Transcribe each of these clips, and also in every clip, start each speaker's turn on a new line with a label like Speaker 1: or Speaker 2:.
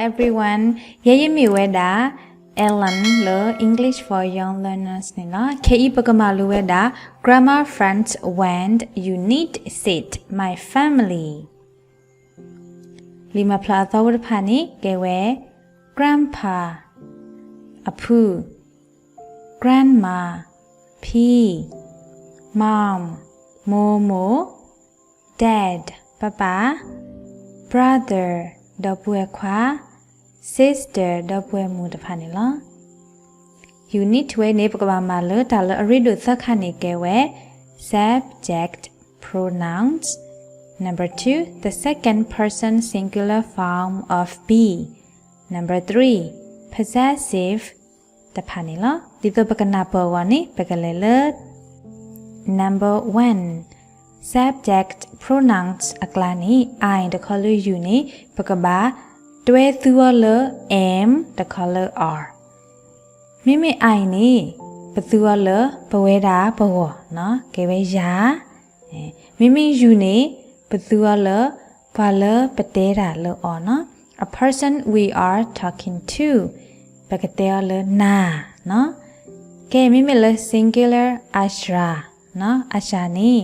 Speaker 1: everyone ရဲ့ရမြဝဲတာ Ellen လို့ English for young learners နေနော် KE ပကမာလိုဝဲတာ Grammar friends when you need sit my family လီမဖလာသောဝတ်ဖာနေကဲဝဲ Grandpa အဖူ Grandma ဖီ Mom မိုမို Dad ပပ Brother ดอกบัวขวา Sister ดอกบัวมูตะพานี่ล่ะ You need to เนปกบามาเลตาเลอริดุสักคันนี่แกเว Subject pronouns Number 2 the second person singular form of be Number 3 possessive ตะพานี่ล่ะดิโตปะกนาปวานี่ปะกะเลเล Number 1 subject pronouns အကလာနီ I တခါလို့ you နေပကဘာတွဲသူလ am တခါလို့ are မိမိ I နေဘသူလဘဝဲတာဘဝနော်ကဲပဲယာမိမိ you နေဘသူလဘာလပတဲတာလို့ or နော် a person we are talking to ပကတဲလနာနော်ကဲမိမိလ singular ashra နော် asha နေ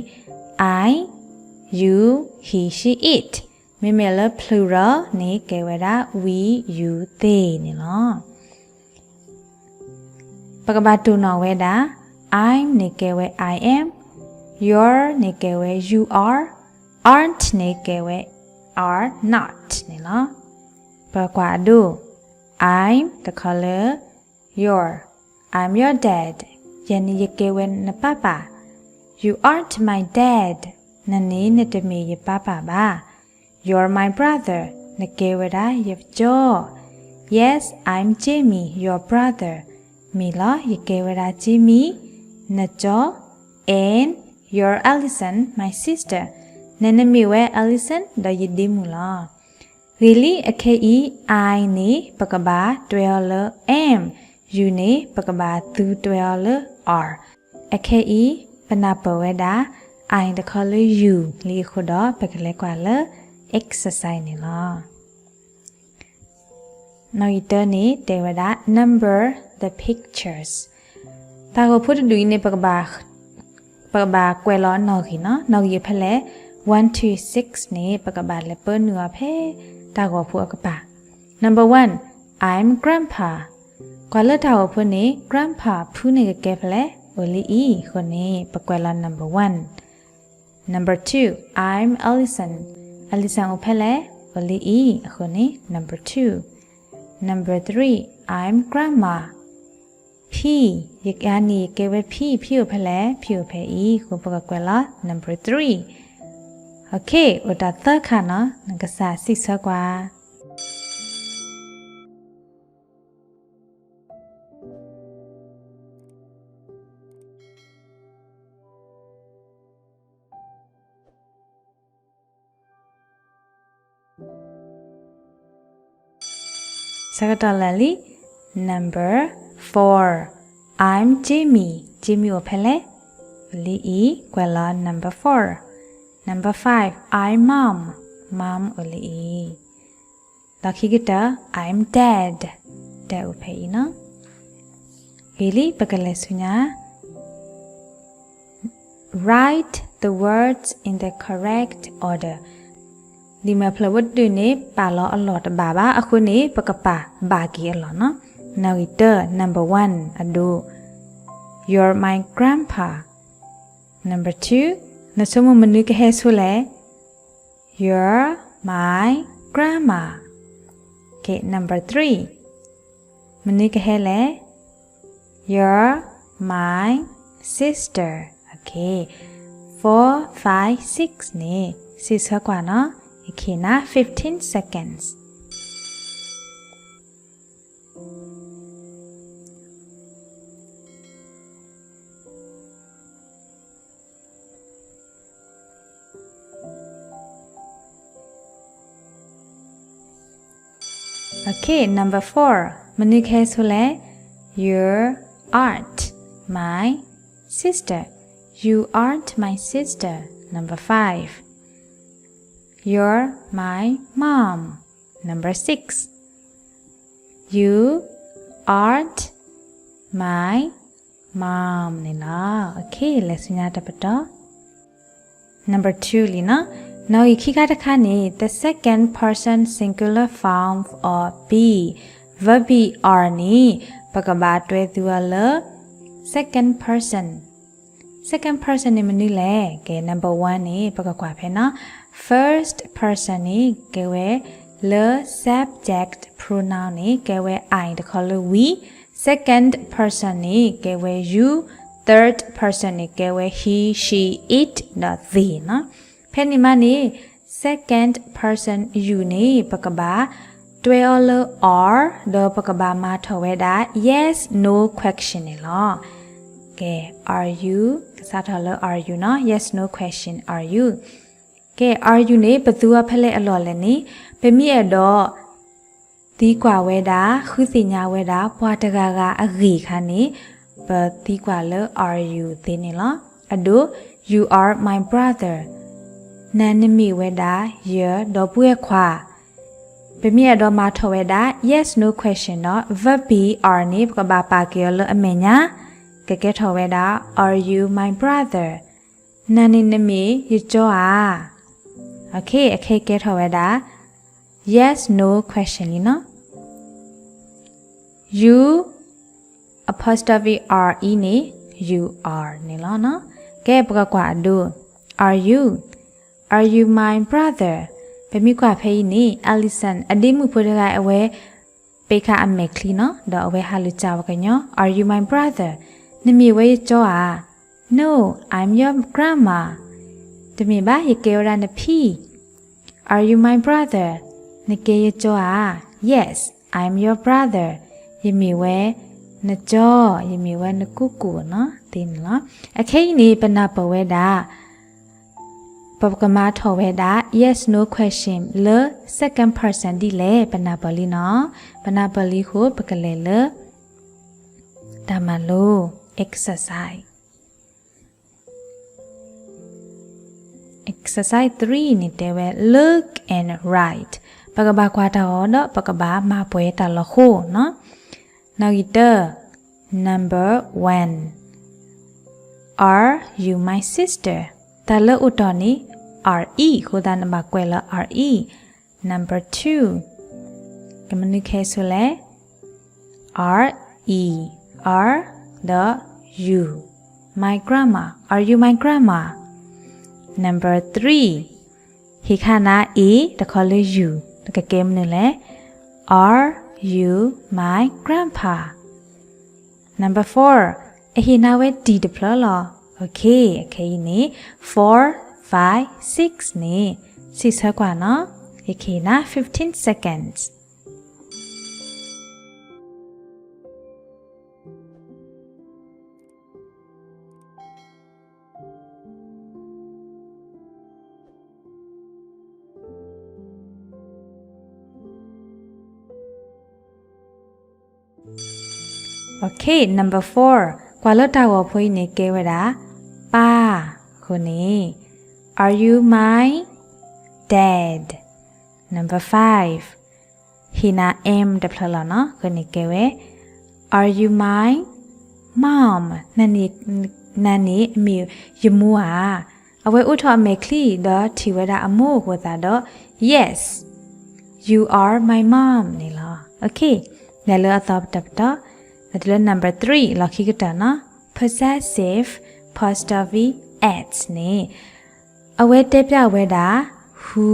Speaker 1: I you he she it မိမိလ plural နေကဲဝဲတာ we you they နေလောပကဘာတူနော်ဝဲတာ I'm နေကဲဝဲ I am you're နေကဲဝဲ you are aren't နေကဲဝဲ are not နေလောပကွာဒူ I'm the color you're I'm your dad ယနေ့ရကဲဝဲနပပYou aren't my dad နနေနတမေရပပပါ You're my brother နကေဝရာရကြော Yes I'm Jamie your brother မီလာရကေဝရာ Jamie နကြော And you're Allison my sister နနမီဝဲ Allison ဒယဒီမူလာ Really အခေ I နေပကဘာတွဲလ am you နေပကဘာသူတွဲလ are အခေပနာပဝဲတာ I တခါလို့ you လီခုတော့ပကလဲကွာလ exercise နေလားနောက်ရတဲ့နေတေဝဒ number the pictures တာကိုဖို့တူနေပကဘာကွယ်လောနော်ခီနော်နောက်ရဖလဲ1 to 6နေပကဘာလဲပနူအဖဲတာကိုဖို့ကပါ number 1 I'm grandpa ကွာလတာကိုဖို့နေ grandpa ဖူးနေကဲဖလဲ Only E คนนี้ปะกวล number 1 number 2 I'm Allison Allison อุเพล Only E คนนี้ number 2 number 3 I'm grandma P ยิกานีเกวพี่อุเพลพี่อุเพ E คุณปะกวล number 3 Okay อุตตะเตอร์ค่ะเนาะนังกษาสิซะกว่าSecretary number 4 I'm Jamie opele li e kwela number 4 number 5 I'm mom oli e lakhi gita I'm dad ope no gili pakale sunya write the words in the correct orderဒီမှာဖလဝတ်တွေနေပါလောအလော်တဘာဘာအခုနေပကပါဘာကီအလော်နော် Now it number 1 ado You're my grandpa Number 2 နစမမနုကဟဲဆိုလဲ You're my grandma Okay number 3 မနုကဟဲလဲ You're my sister Okay 4 5 6နေစစ်ဆွာကွာနော်Okay, now 15 seconds. Okay, number 4. Manukhe sule, you aren't my sister. You aren't my sister. Number 5. You're my mom. Number 6. you aren't my mom နေလား okay let's read that number 2 လီနော် now ခိကတခါနေ the second person singular form of be verb be are နေပကဘာတွဲသူအလ second person နေမနီလေကဲ number 1နေပကကွာဖဲနော် first person နေကဲဝဲ le subject pronoun နေကဲဝဲ I တခေါ်လို့ we second person နေကဲဝဲ you third person နေကဲဝဲ he she it နော် they နော်ဖဲနေမနေ second person you နေပကဘာတွဲအလ are ဒေါ်ပကဘာမှာထော်ဝဲတာ yes no question နေလောကဲ are you စားထော်လို့ are you နော် yes no question are you ကဲ are you နေဘသူကဖက်လက်အလော်လဲနေပမိရတော့ဒီကွာဝဲတာခုစီညာဝဲတာဘွာတကာကအဂီခါနေဘဒီကွာလ are you သိနေလားအဒို you are my brother နန်နမီဝဲတာရတော့ပွဲခွာပမိရတော့မထော်ဝဲတာ yes no question တော့ verb be are နေကဘာပါကေလအမေညာကဲထော်ဝဲတာ are you my brother နန်နမီရကြောအာ okay အခေကဲထော်ဝဲတာ yes no question လीနော် you apostrophe are နေ you are နေလားနော်ကဲပကကွာအဒို are you my brother ပမိကွာဖေးနေ Allison အဒီမှုဖိုးတကအဝဲပေခအမေကလီနော်တော့အဝဲဟာလူကြဝကညော are you my brother နမီဝဲကြောအာ no I'm your grandma တမီဘာရကေရနဖီ are you my brother နကေရကြောအာ yes I'm your brother ယမီဝဲနကြောယမီဝဲနကုကူနော်တင်းနော်အခိနေပနာပဝဲတာပပကမာထော်ဝဲတာ yes no question လ second person ဒီလေပနာပလီနော်ပနာပလီကိုပကလေလဒါမလို့ exercise 3နေတဲ့ဝဲ look and write ပကဘာကွာတော်တော့ပကဘာမပွဲတလခိုနော် now number 1 are you my sister တလဥတော်နီ re ခိုဒါနမကွဲလ re number 2ကမနိခဲဆိုလဲ re are the you my grandma are you my grandma number 3 ဟိခနာ e တခေါ်လို့ you တကကဲမနေလဲ are you my grandpa number 4အဟိနာဝဲ d တဖလော okay နေ 4 5 6နေ6ဆကွာနော်အခေနာ15 seconds okay number 4 ကွာလတာဝဖွေးနေကဲဝတာပါခုနေ are you my dad number 5 hina m တဖလနော်ခုနေကဲဝဲ are you my mom နနီအမီယမူဟာအဝဲဥထော်မေခလီတော့ထီဝတာအမို့ဟောတာတော့ yes you are my mom နေလား okay လဲလောအတော့တပ်တော့ဒါလ number 3 lucky ကတနော် possessive apostrophe s နေအဝဲတက်ပြဝဲတာ who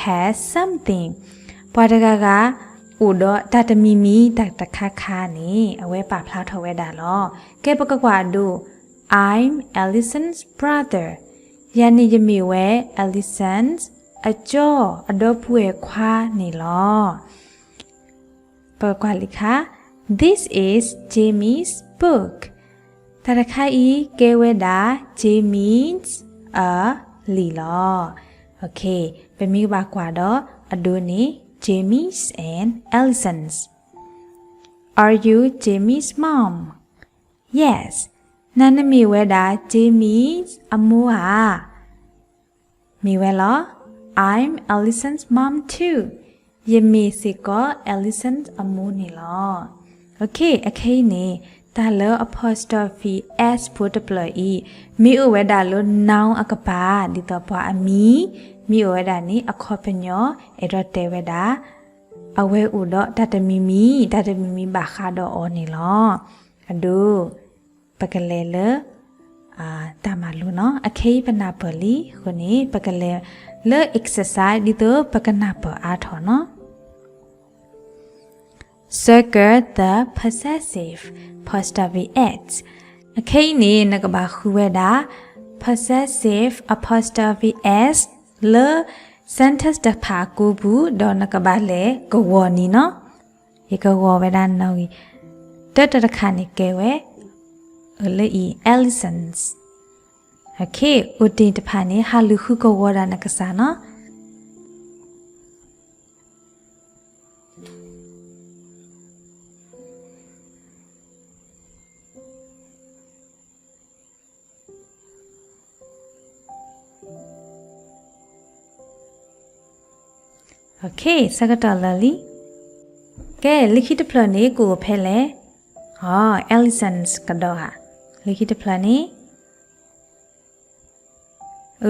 Speaker 1: has something ပွားတကကဥတော့တတမီမီတတခခနေအဝဲပါဖလားထော်ဝဲတာလောကဲပကကွာဒို I'm Allison's brother ယနေ့ယမီဝဲ Allison's အကျော်အတော့ပွေခွာနေလောပကကွာလိခာThis is Jamie's book. Tarakai geweda Jamie's a lilo. Okay, pemi bakwado adoni Jamie's and Allison's. Are you Jamie's mom? Yes. Nanami weda Jamie's amua. Miwelo, I'm Allison's mom too. ယမေစီကော elephant အမိုးနေလော okay အခင်းနေတာလော apostrophe s ဖို့တပလီမိဥဝဲဒါလော noun အကပါဒီတော့ပွားအမီမိဥဝဲဒါနီအခေါ်ပညောအဲ့တော့တဲဝဲဒါအဝဲဥတော့တတမီမီဘာခါတော့အော်နေလောအဒူပကလေလတာမလူနော်အခေပနာပလီခုနေပကလေလေ exercise ဒီတော့ပကနာပအားထော်နော်Circle the possessive apostrophe s အခင်းနေနကဘာခုဝဲတာ possessive apostrophe s လေ sentence တဖာကိုဘူးဒေါ်နကဘာလေကဝနီနော်ရေကဝဝဲတာနော်တခါနေကဲဝဲလေ elephants okay ဥတင်တဖာနေဟာလူခုကဝဒါနကစားနော်Okay စကတလလီကဲလိခိတဖလနေကိုဖဲလေဟော elephants ကတော့ဟာလိခိတဖလနေ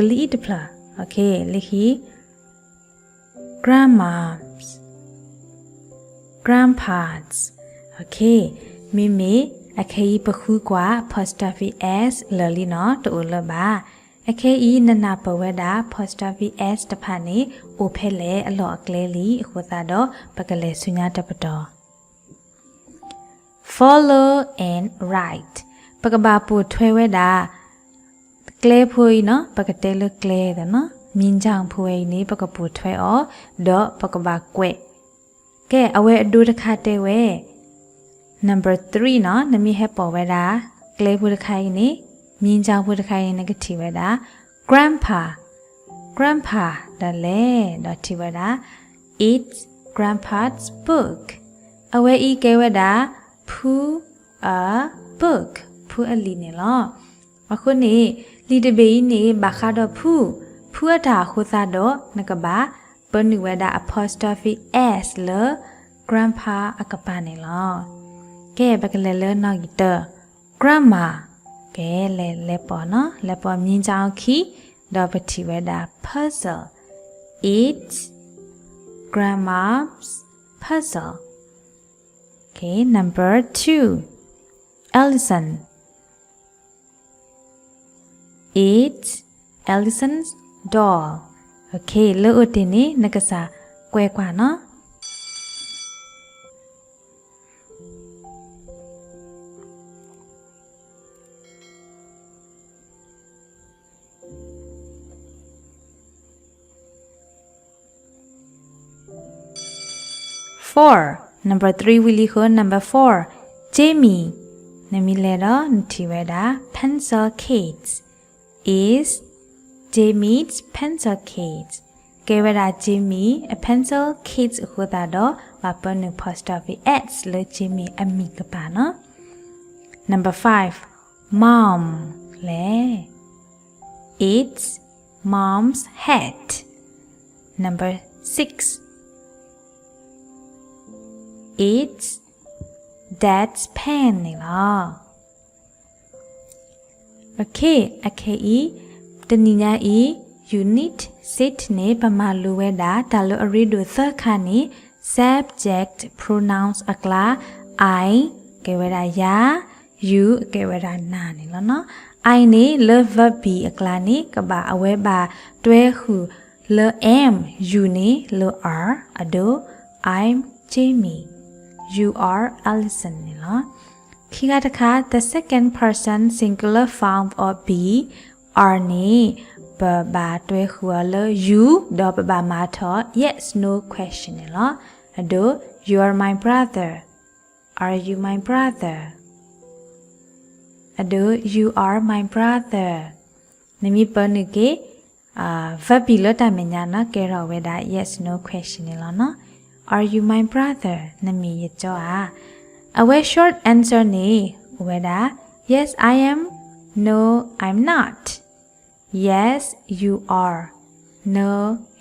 Speaker 1: လိခိတဖလ Okay လိခိ grandmas grandpas Okay မိမိအခေပခုကွာ apostrophe s လလီနော်တူလပါအခေဤနနာပဝဲတာ apostrophe s တဖာနေအိုဖဲလေအလော်အကလဲလီအခုသာတော့ပကလေဆုညာတပတော် follow and write ပကဘာပူထွဲဝဲတာကလဲဖွေးနော်ပကတဲလကလဲတယ်နော်မြင်းချောင်ဖွေးနေပကပူထွဲအောတော့ပကဘာကွဲ့ကဲအဝဲအဒူတခါတဲဝဲ number 3နော်နမီဟဲပေါ်ဝဲတာကလဲဖွေးတခိုင်နေမြင်းချောင်ဖွေးတခိုင်နေကတိဝဲတာ grandpa ဒါလေတော့တိဝဲတာ it's grandpa's book အဝဲဤကဲဝဲတာ pu a book ဖူအလီနေလောအခုနေလီတဘေးနေဘာခါတော့ဖူအတာခိုသာတော့နကဘာပနိဝဲတာ apostrophe s လ grandpa အကပါနေလောကဲဘကလဲလနောက်ရတ grandma ကဲလဲပေါ်နော်လဲပေါ်မြင်းချောင်းခီတော့ပတိဝဲတာ puzzle it's grandma's puzzle okay number 2 elephant it's elephant's doll okay လို့ဥတင်နေနကစားကွဲကွာနော်Number 3 willy ho number 4 Jamie nami lera ntiweda pencil case is Jamie's pencil case keweda Jamie a pencil case ho da do ma panu apostrophe s le Jamie ami ka pa no number 5 mom le it's mom's hat number 6 It's dad's pen နေလား Okay တနည်းညာ unit sit နေပမာလိုဝဲတာဒါလိုအရီဒိုသခါနေ subject pronouns အကလာ I ကဲဝဲတာ ya you ကဲဝဲတာနာနေလားနော် I နေ le verb be အကလာနေကဘာအဝဲပါတွဲဟု le am you နေ le are အဒို I'm Jamie You are Alison နေလားခိကတခါ the second person singular form of be are နေဘဘာတွဲခူလ you တော့ဘဘာမာထော yes no question နေလားအဒို you are my brother are you my brother အဒို you are my brother နမီပနကေverb လတမညာနော်ကဲတော့ဝဲတာ yes no question နေလားနော်Are you my brother? Nami yecho a. Awe short answer ni. Weda. Yes, I am. No, I'm not. Yes, you are. no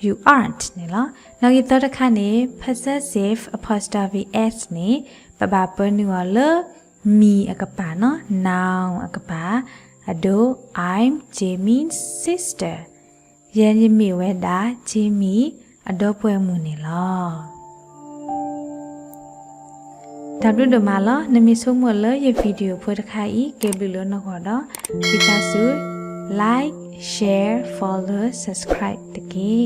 Speaker 1: you aren't နော်နောက်ရတော့တစ်ခါနေ possessive apostrophe s နေပပပနူလme အကပါနော် noun အကပါအဒို I'm Jamie's sister ရန်ရမီဝဲတာ Jamie အတော့ပွဲမှုနေလောဒါတို့တို့မလောနမီဆုံးမလရဗီဒီယိုဖိုတခါဤကေဘလနောတော့ဒီတဆူ like share follow subscribe တကေ